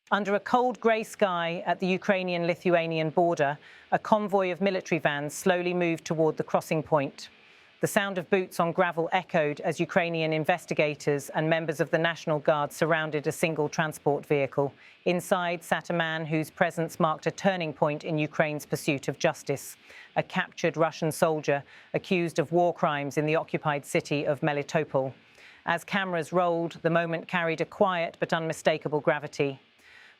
Under a cold grey sky at the Ukrainian-Lithuanian border, a convoy of military vans slowly moved toward the crossing point. The sound of boots on gravel echoed as Ukrainian investigators and members of the National Guard surrounded a single transport vehicle. Inside sat a man whose presence marked a turning point in Ukraine's pursuit of justice, a captured Russian soldier accused of war crimes in the occupied city of Melitopol. As cameras rolled, the moment carried a quiet but unmistakable gravity.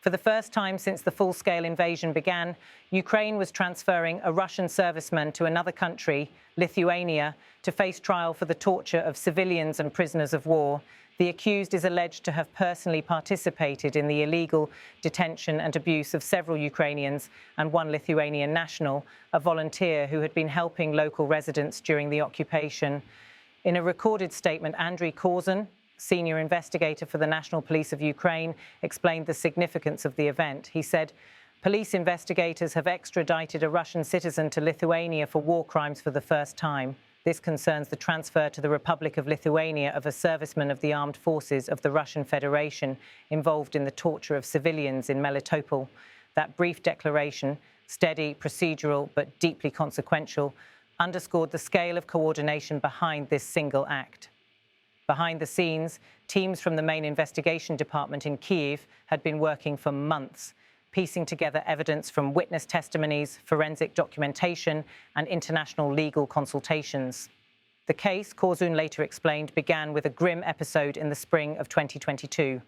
For the first time since the full-scale invasion began, Ukraine was transferring a Russian serviceman to another country, Lithuania, to face trial for the torture of civilians and prisoners of war. The accused is alleged to have personally participated in the illegal detention and abuse of several Ukrainians and one Lithuanian national, a volunteer who had been helping local residents during the occupation. In a recorded statement, Andriy Korzun, senior investigator for the National Police of Ukraine, explained the significance of the event. He said, "Police investigators have extradited a Russian citizen to Lithuania for war crimes for the first time. This concerns the transfer to the Republic of Lithuania of a serviceman of the armed forces of the Russian Federation involved in the torture of civilians in Melitopol." That brief declaration, steady, procedural, but deeply consequential, underscored the scale of coordination behind this single act. Behind the scenes, teams from the main investigation department in Kyiv had been working for months, piecing together evidence from witness testimonies, forensic documentation, and international legal consultations. The case, Korzun later explained, began with a grim episode in the spring of 2022.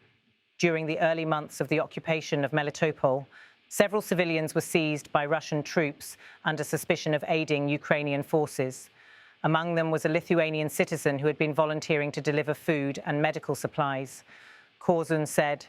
During the early months of the occupation of Melitopol, several civilians were seized by Russian troops under suspicion of aiding Ukrainian forces. Among them was a Lithuanian citizen who had been volunteering to deliver food and medical supplies. Korzun said,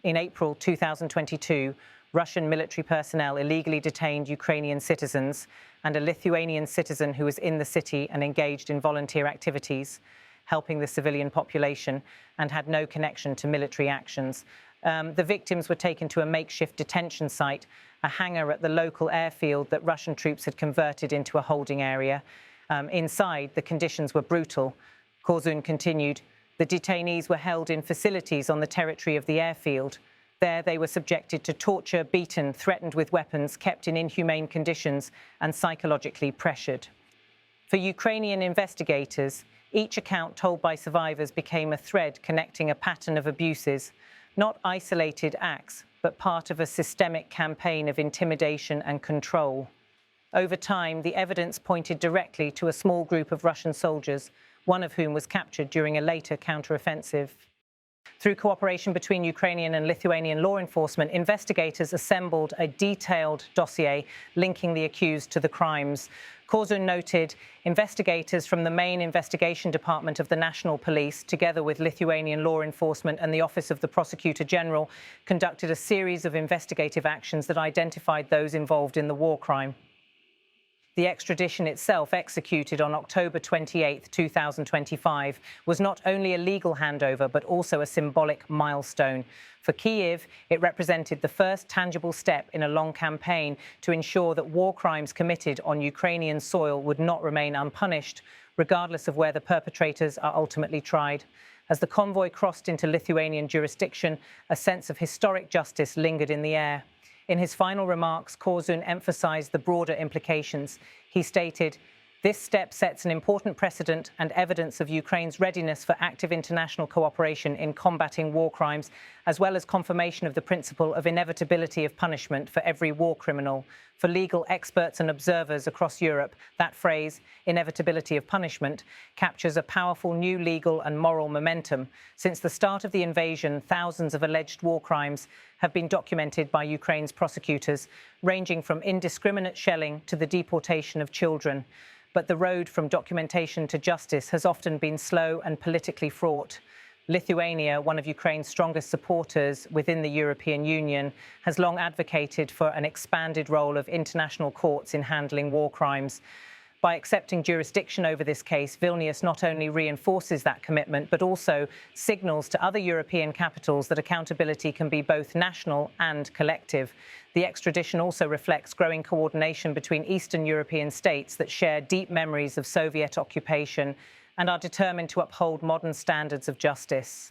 in April 2022, Russian military personnel illegally detained Ukrainian citizens and a Lithuanian citizen who was in the city and engaged in volunteer activities, helping the civilian population, and had no connection to military actions. The victims were taken to a makeshift detention site, a hangar at the local airfield that Russian troops had converted into a holding area. Inside, the conditions were brutal. Korzun continued, the detainees were held in facilities on the territory of the airfield. There they were subjected to torture, beaten, threatened with weapons, kept in inhumane conditions, and psychologically pressured. For Ukrainian investigators, each account told by survivors became a thread connecting a pattern of abuses, not isolated acts, but part of a systemic campaign of intimidation and control. Over time, the evidence pointed directly to a small group of Russian soldiers, one of whom was captured during a later counteroffensive. Through cooperation between Ukrainian and Lithuanian law enforcement, investigators assembled a detailed dossier linking the accused to the crimes. Korzun noted investigators from the main investigation department of the National Police, together with Lithuanian law enforcement and the Office of the Prosecutor General, conducted a series of investigative actions that identified those involved in the war crime. The extradition itself, executed on October 28, 2025, was not only a legal handover, but also a symbolic milestone. For Kyiv, it represented the first tangible step in a long campaign to ensure that war crimes committed on Ukrainian soil would not remain unpunished, regardless of where the perpetrators are ultimately tried. As the convoy crossed into Lithuanian jurisdiction, a sense of historic justice lingered in the air. In his final remarks, Korzun emphasized the broader implications. He stated, "This step sets an important precedent and evidence of Ukraine's readiness for active international cooperation in combating war crimes, as well as confirmation of the principle of inevitability of punishment for every war criminal. For legal experts and observers across Europe, that phrase, inevitability of punishment, captures a powerful new legal and moral momentum. Since the start of the invasion, thousands of alleged war crimes have been documented by Ukraine's prosecutors, ranging from indiscriminate shelling to the deportation of children. But the road from documentation to justice has often been slow and politically fraught. Lithuania, one of Ukraine's strongest supporters within the European Union, has long advocated for an expanded role of international courts in handling war crimes. By accepting jurisdiction over this case, Vilnius not only reinforces that commitment, but also signals to other European capitals that accountability can be both national and collective. The extradition also reflects growing coordination between Eastern European states that share deep memories of Soviet occupation and are determined to uphold modern standards of justice.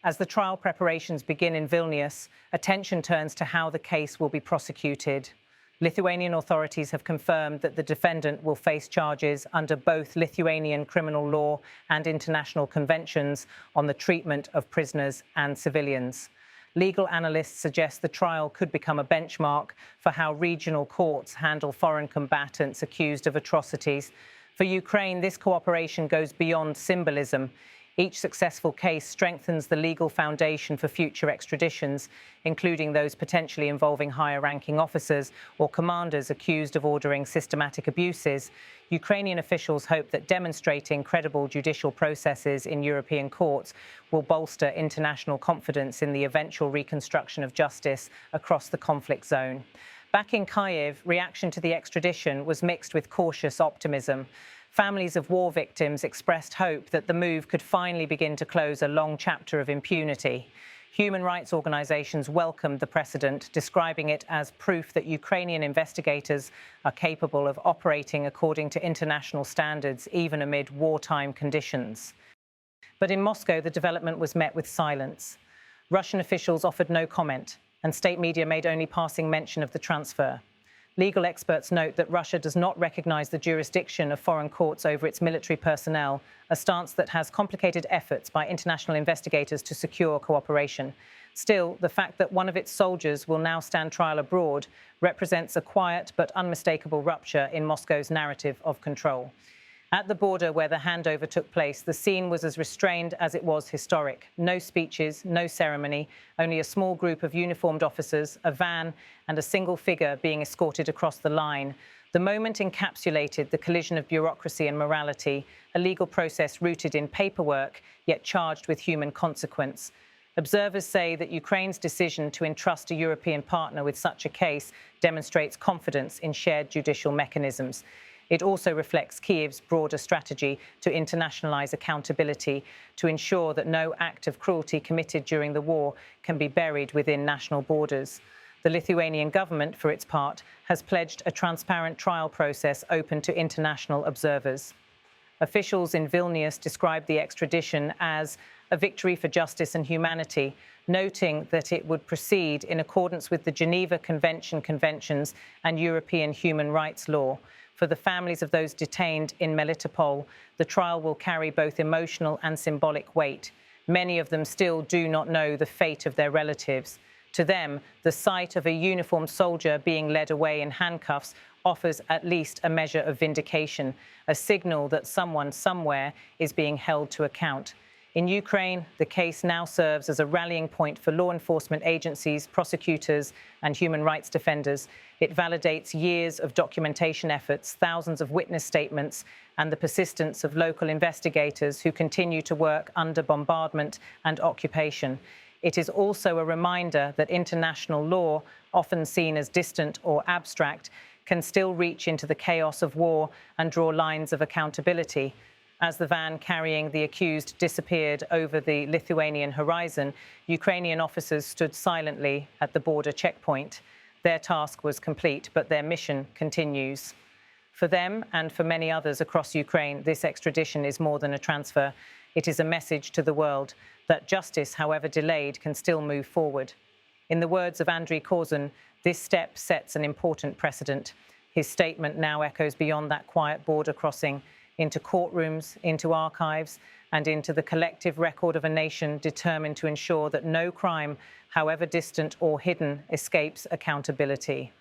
As the trial preparations begin in Vilnius, attention turns to how the case will be prosecuted. Lithuanian authorities have confirmed that the defendant will face charges under both Lithuanian criminal law and international conventions on the treatment of prisoners and civilians. Legal analysts suggest the trial could become a benchmark for how regional courts handle foreign combatants accused of atrocities. For Ukraine, this cooperation goes beyond symbolism. Each successful case strengthens the legal foundation for future extraditions, including those potentially involving higher-ranking officers or commanders accused of ordering systematic abuses. Ukrainian officials hope that demonstrating credible judicial processes in European courts will bolster international confidence in the eventual reconstruction of justice across the conflict zone. Back in Kyiv, reaction to the extradition was mixed with cautious optimism. Families of war victims expressed hope that the move could finally begin to close a long chapter of impunity. Human rights organizations welcomed the precedent, describing it as proof that Ukrainian investigators are capable of operating according to international standards, even amid wartime conditions. But in Moscow, the development was met with silence. Russian officials offered no comment, and state media made only passing mention of the transfer. Legal experts note that Russia does not recognize the jurisdiction of foreign courts over its military personnel, a stance that has complicated efforts by international investigators to secure cooperation. Still, the fact that one of its soldiers will now stand trial abroad represents a quiet but unmistakable rupture in Moscow's narrative of control. At the border where the handover took place, the scene was as restrained as it was historic. No speeches, no ceremony, only a small group of uniformed officers, a van, and a single figure being escorted across the line. The moment encapsulated the collision of bureaucracy and morality, a legal process rooted in paperwork, yet charged with human consequence. Observers say that Ukraine's decision to entrust a European partner with such a case demonstrates confidence in shared judicial mechanisms. It also reflects Kyiv's broader strategy to internationalize accountability, to ensure that no act of cruelty committed during the war can be buried within national borders. The Lithuanian government, for its part, has pledged a transparent trial process open to international observers. Officials in Vilnius described the extradition as a victory for justice and humanity, noting that it would proceed in accordance with the Geneva Conventions and European human rights law. For the families of those detained in Melitopol, the trial will carry both emotional and symbolic weight. Many of them still do not know the fate of their relatives. To them, the sight of a uniformed soldier being led away in handcuffs offers at least a measure of vindication, a signal that someone somewhere is being held to account. In Ukraine, the case now serves as a rallying point for law enforcement agencies, prosecutors, and human rights defenders. It validates years of documentation efforts, thousands of witness statements, and the persistence of local investigators who continue to work under bombardment and occupation. It is also a reminder that international law, often seen as distant or abstract, can still reach into the chaos of war and draw lines of accountability. As the van carrying the accused disappeared over the Lithuanian horizon, Ukrainian officers stood silently at the border checkpoint. Their task was complete, but their mission continues. For them and for many others across Ukraine, this extradition is more than a transfer. It is a message to the world that justice, however delayed, can still move forward. In the words of Andriy Korzun, this step sets an important precedent. His statement now echoes beyond that quiet border crossing, into courtrooms, into archives, and into the collective record of a nation determined to ensure that no crime, however distant or hidden, escapes accountability.